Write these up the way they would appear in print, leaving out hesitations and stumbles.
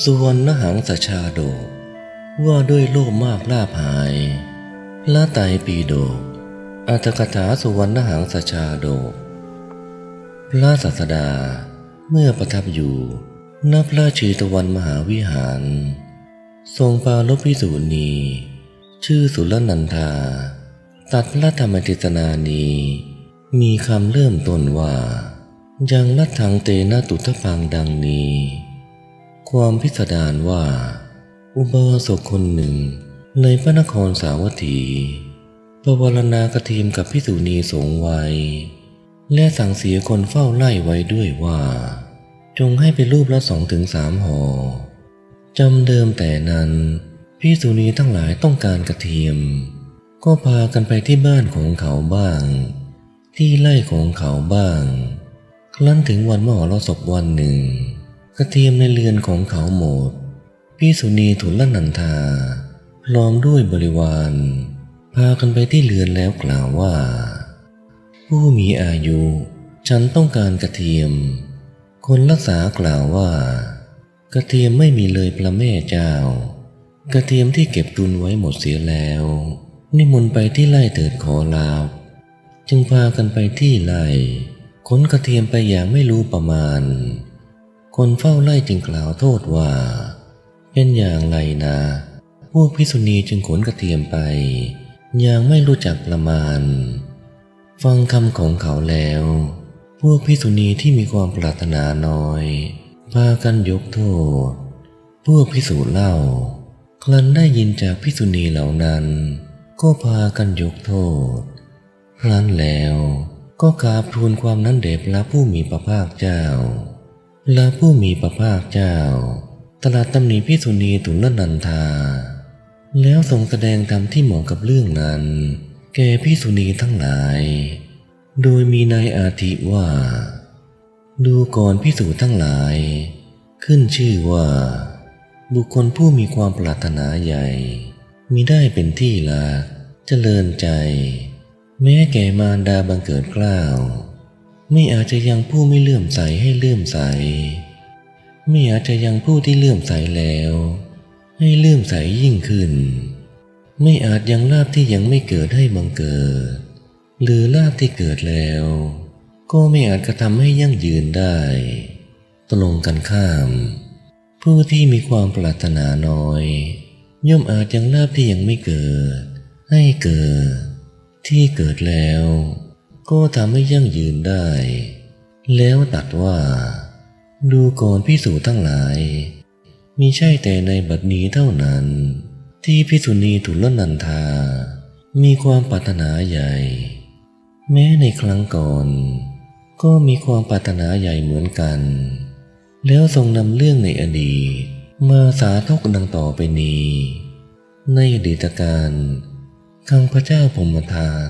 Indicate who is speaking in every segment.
Speaker 1: สุวรรณหังสชาดกว่าด้วยโลภมากลาภหายพระไตรปิฎกอรรถกถาสุวรรณหังสชาดกพระศาสดาเมื่อประทับอยู่ณพระเชตวันมหาวิหารทรงปรารภภิกษุณีชื่อสุรนันธาตัดพระธรรมเทศนานี้มีคำเริ่มต้นว่ายังลัทธังเตนะตุทพังดังนี้ความพิสดารว่าอุบาสกคนหนึ่งในพระนครสาวัตถีประวารณากฐินกับภิกษุณีสงฆ์ไว้และสั่งเสียคนเฝ้าไล่ไว้ด้วยว่าจงให้เป็นรูปละ2-3 ห่อจำเดิมแต่นั้นภิกษุณีทั้งหลายต้องการกฐินก็พากันไปที่บ้านของเขาบ้างที่ไร่ของเขาบ้างครั้นถึงวันมหรสพวันหนึ่งกฐินในเรือนของเขาหมดภิกษุณีทุลนันธาพร้อมด้วยบริวารพากันไปที่เรือนแล้วกล่าวว่าผู้มีอายุฉันต้องการกฐินคนรักษากล่าวว่ากฐินไม่มีเลยพระแม่เจ้ากฐินที่เก็บตุนไว้หมดเสียแล้วนิมนต์ไปที่ไร่เถิดขอลาภจึงพากันไปที่ไร่ขนกฐินไปอย่างไม่รู้ประมาณคนเฝ้าไร่จึงกล่าวโทษว่าเป็นอย่างไรนะพวกภิกษุณีจึงขนกฐินไปอย่างไม่รู้จักประมาณฟังคำของเขาแล้วพวกภิกษุณีที่มีความปรารถนาน้อยพากันยกโทษพวกภิกษุเล่าครั้นได้ยินจากภิกษุณีเหล่านั้นก็พากันยกโทษครั้นแล้วก็กราบทูลความนั้นแด่พระผู้มีพระภาคเจ้าพระผู้มีพระภาคเจ้าตรัสตำหนิภิกษุณีทุลนันธาแล้วทรงแสดงธรรมที่เหมาะกับเรื่องนั้นแก่ภิกษุณีทั้งหลายโดยมีในอาทิว่าดูก่อนภิกษุทั้งหลายขึ้นชื่อว่าบุคคลผู้มีความปรารถนาใหญ่มิได้เป็นที่รักเจริญใจแม้แก่มารดาบังเกิดเกล้าไม่อาจจะยังผู้ไม่เลื่อมใสให้เลื่อมใสไม่อาจจะยังผู้ที่เลื่อมใสแล้วให้เลื่อมใสยิ่งขึ้นไม่อาจยังลาภที่ยังไม่เกิดให้บังเกิดหรือลาภที่เกิดแล้วก็ไม่อาจกระทำให้ยั่งยืนได้ตรงกันข้ามผู้ที่มีความปรารถนาน้อยย่อมอาจยังลาภที่ยังไม่เกิดให้เกิดที่เกิดแล้วก็ทำให้ยั่งยืนได้แล้วตรัสว่าดูก่อนภิกษุทั้งหลายมิใช่แต่ในบัดนี้เท่านั้นที่ภิกษุณีทุลนันธามีความปรารถนาใหญ่แม้ในครั้งก่อนก็มีความปรารถนาใหญ่เหมือนกันแล้วทรงนำเรื่องในอดีตมาสาธกดังต่อไปนี้ในอดีตการข้าพเจ้าพรหมทัต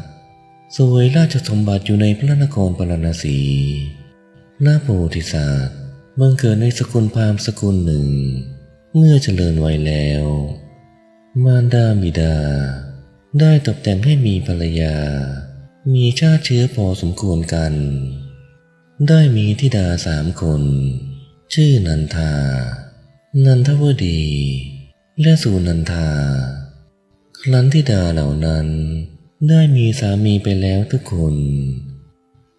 Speaker 1: เสวยราชสมบัติอยู่ในพระนครปารณสีพระโพธิสัตว์บังเกิดในสกุลพราหมณ์สกุลหนึ่งเมื่อเจริญวัยแล้วมารดาบิดาได้ตกแต่งให้มีภรรยามีชาติเชื้อพอสมควรกันได้มีธิดา3 คนชื่อนันทานันทวดีและสุนันทาครั้นธิดาเหล่านั้นได้มีสามีไปแล้วทุกคน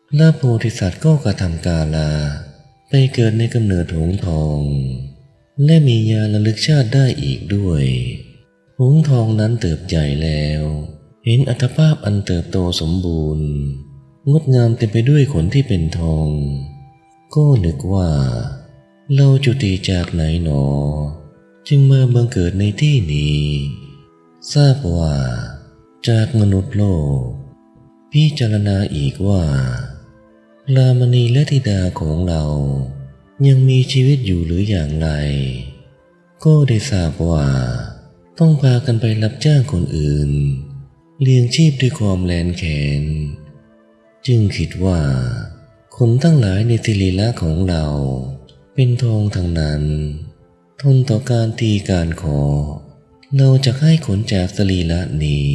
Speaker 1: พระโพธิสัตว์ก็กระทำกาลาไปเกิดในกำเนิดหงส์ทองและมีญาณระลึกชาติได้อีกด้วยหงส์ทองนั้นเติบใหญ่แล้วเห็นอัตภาพอันเติบโตสมบูรณ์งดงามเต็มไปด้วยขนที่เป็นทองก็นึกว่าเราจุติจากไหนหนอจึงมาบังเกิดในที่นี้ทราบว่าจากมนุษย์โลกพิจารณาอีกว่ารามณีและธิดาของเรายังมีชีวิตอยู่หรืออย่างไรก็ได้ทราบว่าต้องพากันไปรับจ้างคนอื่นเลี้ยงชีพด้วยความแลนแขนจึงคิดว่าคนทั้งหลายในศิริละของเราเป็นทองทั้งนั้นทนต่อการตีการขอเราจะให้ขนจากสรีระนี้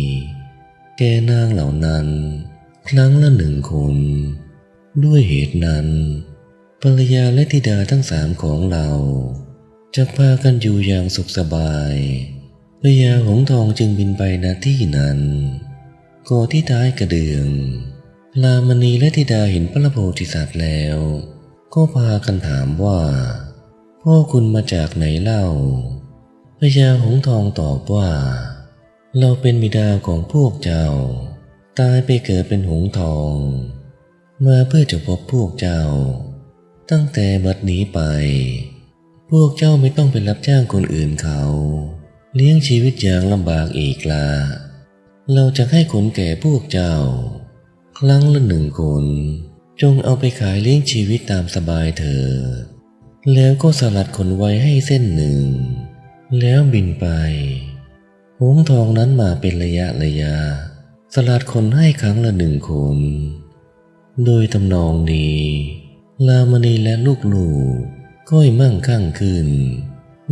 Speaker 1: แก่นางเหล่านั้นครั้งละ1 คนด้วยเหตุนั้นภรรยาและธิดาทั้ง3ของเรา จะพากันอยู่อย่างสุขสบายพญาหงส์ทองจึงบินไปณที่นั้นก่อนที่ท้ายกระเดื่องพลามณีและธิดาเห็นพระโพธิสัตว์แล้วก็พากันถามว่าพ่อคุณมาจากไหนเล่าพญาหงส์ทองตอบว่าเราเป็นบิดาของพวกเจ้าตายไปเกิดเป็นหงส์ทองมาเพื่อจะพบพวกเจ้าตั้งแต่บัดนี้ไปพวกเจ้าไม่ต้องไปรับจ้างคนอื่นเขาเลี้ยงชีวิตอย่างลำบากอีกละเราจะให้คนแก่พวกเจ้าครั้งละ1 คนจงเอาไปขายเลี้ยงชีวิตตามสบายเถิดแล้วก็สลัดขนไว้ให้เส้นหนึ่งแล้วบินไปหงส์ทองนั้นมาเป็นระยะสลัดขนให้ครั้งละ1 คนโดยทำนองนี้ลามณีและลูกๆก็มั่งคั่งขึ้น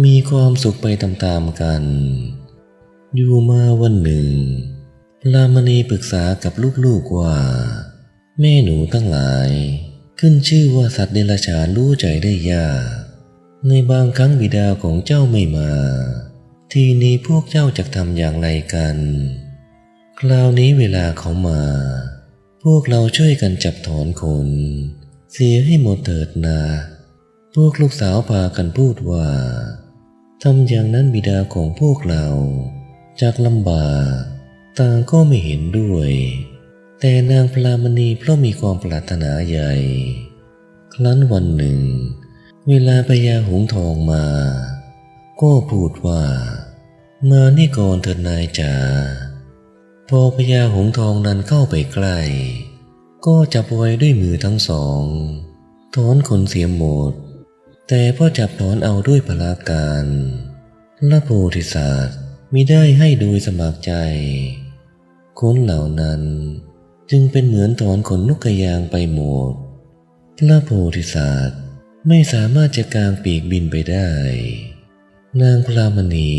Speaker 1: มีความสุขไปตามๆกันอยู่มาวันหนึ่งลามณีปรึกษากับลูกๆว่าแม่หนูทั้งหลายขึ้นชื่อว่าสัตว์เดรัจฉานรู้ใจได้ยากในบางครั้งบิดาของเจ้าไม่มาทีนี้พวกเจ้าจะทำอย่างไรกันคราวนี้เวลาเขามาพวกเราช่วยกันจับถอนขนเสียให้หมดเถิดนะพวกลูกสาวพากันพูดว่าทำอย่างนั้นบิดาของพวกเราจากลำบากต่างก็ไม่เห็นด้วยแต่นางพลามณีเพราะมีความปรารถนาใหญ่ครั้นวันหนึ่งเวลาพญาหงส์ทองมาก็พูดว่ามานี่ก่อนเถิดนายจ๋าพอพญาหงส์ทองนั้นเข้าไปใกล้ก็จับไว้ด้วยมือทั้งสองถอนขนเสียหมดแต่พอจับถอนเอาด้วยพละการพระโพธิสัตว์มิได้ให้โดยสมัครใจขนเหล่านั้นจึงเป็นเหมือนถอนขนนกกระยางไปหมดพระโพธิสัตว์ไม่สามารถจะกางปีกบินไปได้นางพลามณี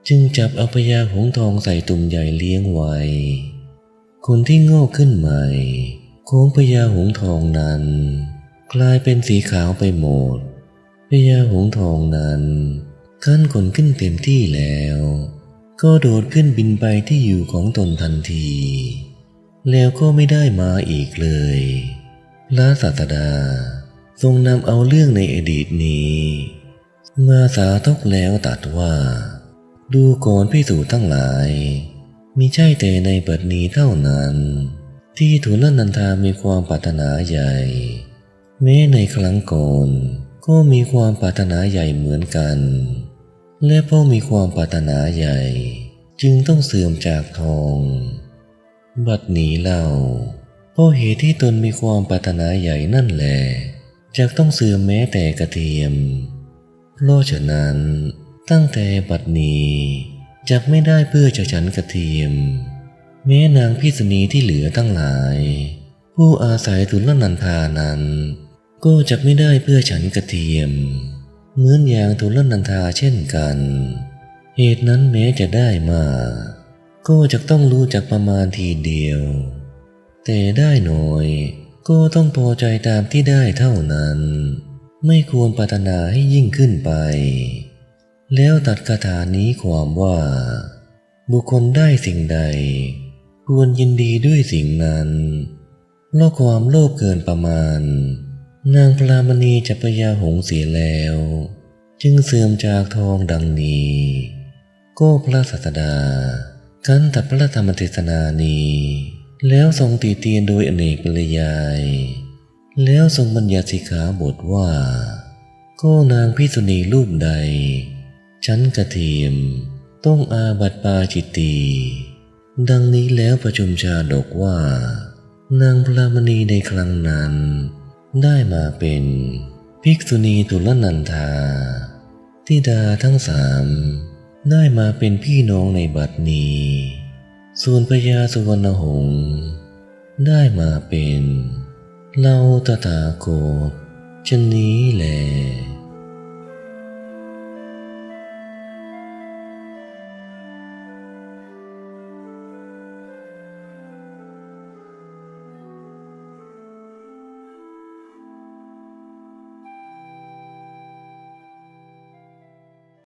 Speaker 1: จึงจับเอาพญาหงส์ทองใส่ตุ่มใหญ่เลี้ยงไว้คนที่งอกขึ้นใหม่ของพญาหงส์ทองนั้นกลายเป็นสีขาวไปหมดพญาหงส์ทองนั้นขั้นขนขึ้นเต็มที่แล้วก็โดดขึ้นบินไปที่อยู่ของตนทันทีแล้วก็ไม่ได้มาอีกเลยพระศาสดาทรงนำเอาเรื่องในอดีตนี้มาสาธกแล้วตรัสว่าดูก่อนภิกษุทั้งหลายมิใช่แต่ในบัดนี้เท่านั้นที่ทุลนันทามีความปรารถนาใหญ่แม้ในครั้งก่อนก็มีความปรารถนาใหญ่เหมือนกันและเพราะมีความปรารถนาใหญ่จึงต้องเสื่อมจากทองบัดนี้เล่าเพราะเหตุที่ตนมีความปรารถนาใหญ่นั่นแหละจะต้องเสื่อมแม้แต่กระเทียมเพราะฉะนั้นตั้งแต่บัดนี้จักไม่ได้เพื่อจะฉันกระเทียมแม้นางพิษณีที่เหลือทั้งหลายผู้อาศัยทุลนันทานั้นก็จักไม่ได้เพื่อฉันกระเทียมเหมือนอย่างทุลนันทาเช่นกันเหตุนั้นแม้จะได้มาก็จะต้องรู้จักประมาณทีเดียวแต่ได้น้อยก็ต้องพอใจตามที่ได้เท่านั้นไม่ควรปรารถนาให้ยิ่งขึ้นไปแล้วตัดคาถานี้ความว่าบุคคลได้สิ่งใดควรยินดีด้วยสิ่งนั้นเพราะความโลภเกินประมาณนางพลามณีจับพญาหงส์เสียแล้วจึงเสื่อมจากทองดังนี้ก็พระศาสดาขันธพระธรรมเทศนานี้แล้วทรงตีเตียนโดยอเนกปริยายแล้วทรงบัญญัติสิกขาบทว่าก็นางภิกษุณีรูปใดฉันกระเทียมต้องอาบัติปาจิตตีดังนี้แล้วประชุมชาดกว่านางพลามณีในครั้งนั้นได้มาเป็นภิกษุณีทุลนันทาธิดาทั้ง3ได้มาเป็นพี่น้องในบัดนี้ส่วนพญาสุวรรณหงส์ได้มาเป็นเราตถาคตชะนี้แล